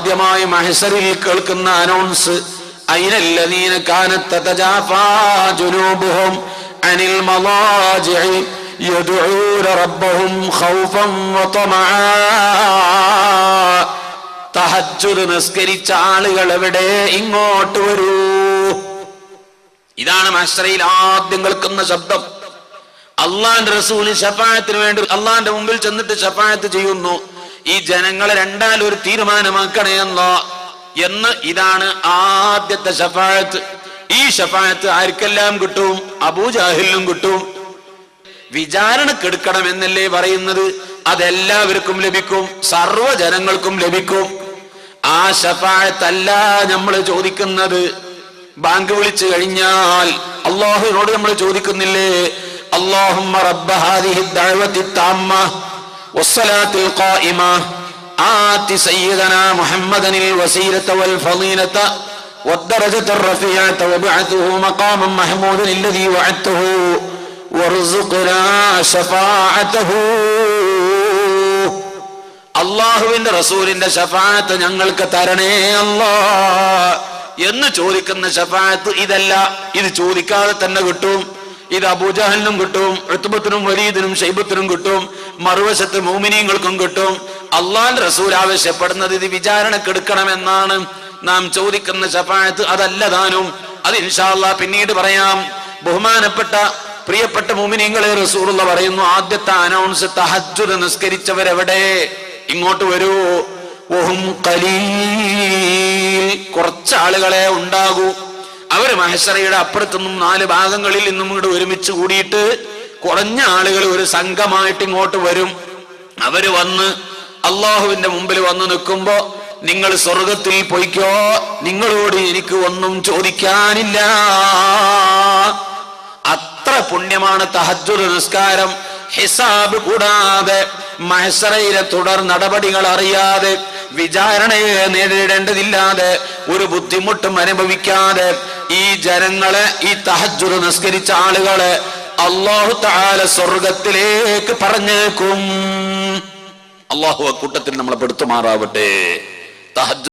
ആദ്യമായി മഹ്ശറിൽ കേൾക്കുന്ന അനൗൺസ് അയ്നല്ലദീന കാനത് തതജാഫാ ജുനൂബുഹും അനിൽ മളാജിഇ യദ്ഊന റബ്ബഹും ഖൗഫൻ വതമആ. തഹജ്ജുദ് നിസ്കരിച്ച ആളുകൾ എവിടെ? ഇങ്ങോട്ട് വരൂ. ഇതാണ് മഹ്ശറിൽ ആദ്യം കേൾക്കുന്ന ശബ്ദം. അള്ളാന്റെ റസൂൽ ശഫാഅത്തിന് വേണ്ടി അള്ളാന്റെ മുമ്പിൽ ചെന്നിട്ട് ശഫാഅത്ത് ചെയ്യുന്നു. ഈ ജനങ്ങളെ രണ്ടാലൊരു തീരുമാനമാക്കണേ എന്ന്. ഇതാണ് ആദ്യത്തെ ശഫാഅത്ത്. ഈ ശഫാഅത്ത് ആർക്കെല്ലാം കിട്ടും? അബൂജാഹിലിനും കിട്ടും. വിചാരണക്കെടുക്കണമെന്നല്ലേ പറയുന്നത്? അതെല്ലാവർക്കും ലഭിക്കും, സർവ്വജനങ്ങൾക്കും ലഭിക്കും. ആ ശഫാഅത്തല്ല നമ്മൾ ചോദിക്കുന്നത്. ബാങ്ക് വിളിച്ചു കഴിഞ്ഞാൽ അല്ലാഹുവിനോട് നമ്മൾ ചോദിക്കുന്നില്ലേ, അല്ലാഹുമ്മ റബ്ബ ഹാദിഹി ദഅവതി തമ്മ വസ്സലാത്തിൽ ഖായിമ ആതി സയ്യിദനാ മുഹമ്മദനിൽ വസീലത വൽ ഫളീലത വദ്ദറജത റഫീഅത വബഅതുഹു മഖാമൻ മഹ്മൂദൻ അല്ലദീ വഅദ്തഹു വർസുഖ്നാ ശഫാഅതഹു. അല്ലാഹുവിന്റെ റസൂലിന്റെ ശഫാഅത്ത് ഞങ്ങൾക്ക് തരണേ അല്ലാഹ് എന്ന് ചോദിക്കുന്ന ശഫാഅത്ത് ഇതല്ല. ഇത് ചോദിക്കാതെ തന്നെ കിട്ടും. ഇത് അബൂജഹലിനും കിട്ടും, ഉത്ബത്തിനും വലീദിനും ശൈബത്തിനും കിട്ടും, മറുവശത്ത് മുഅ്മിനീങ്ങൾക്കും കിട്ടും. അള്ളാഹുവിന്റെ റസൂൽ ആവശ്യപ്പെടുന്നത് ഇത് വിചാരണക്കെടുക്കണമെന്നാണ്. നാം ചോദിക്കുന്ന ശഫാഅത്ത് അതല്ല താനും. അത് ഇൻഷാ അല്ലാഹ് പിന്നീട് പറയാം. ബഹുമാനപ്പെട്ട പ്രിയപ്പെട്ട മുഅ്മിനീങ്ങളെ, റസൂലുള്ളാഹി പറയുന്നു ആദ്യത്തെ അനൗൺസ് തഹജ്ജുദ് നിസ്കരിച്ചവരെവിടെ? ഇങ്ങോട്ട് വരൂ. വഹും ഖലീൽ, കുറച്ചാളുകളെ ഉണ്ടാകൂ. അവര് മഹ്ശറയുടെ അപ്പുറത്തുനിന്നും 4 ഭാഗങ്ങളിൽ നിന്നും ഇങ്ങോട്ട് ഒരുമിച്ച് കൂടിയിട്ട് കുറഞ്ഞ ആളുകൾ ഒരു സംഘമായിട്ട് ഇങ്ങോട്ട് വരും. അവര് വന്ന് അള്ളാഹുവിന്റെ മുമ്പിൽ വന്ന് നിൽക്കുമ്പോ, നിങ്ങൾ സ്വർഗത്തിൽ പോയിക്കോ, നിങ്ങളോട് എനിക്ക് ഒന്നും ചോദിക്കാനില്ല. അത്ര പുണ്യമാണ് തഹജ്ജുദ് നിസ്കാരം. ഹിസാബ് കൂടാതെ, മഹ്ശറയിലെ തുടർ നടപടികൾ അറിയാതെ, വിചാരണയെ നേരിടേണ്ടതില്ലാതെ, ഒരു ബുദ്ധിമുട്ടും അനുഭവിക്കാതെ ഈ ജനങ്ങളെ, ഈ തഹജ്ജുദ് നിസ്കരിച്ച ആളുകളെ അല്ലാഹു തആല സ്വർഗത്തിലേക്ക് പറഞ്ഞേക്കും. അല്ലാഹു ആ കൂട്ടത്തിൽ നമ്മളെ പെടുത്തുമാറാവട്ടെ. തഹജ്ജുദ്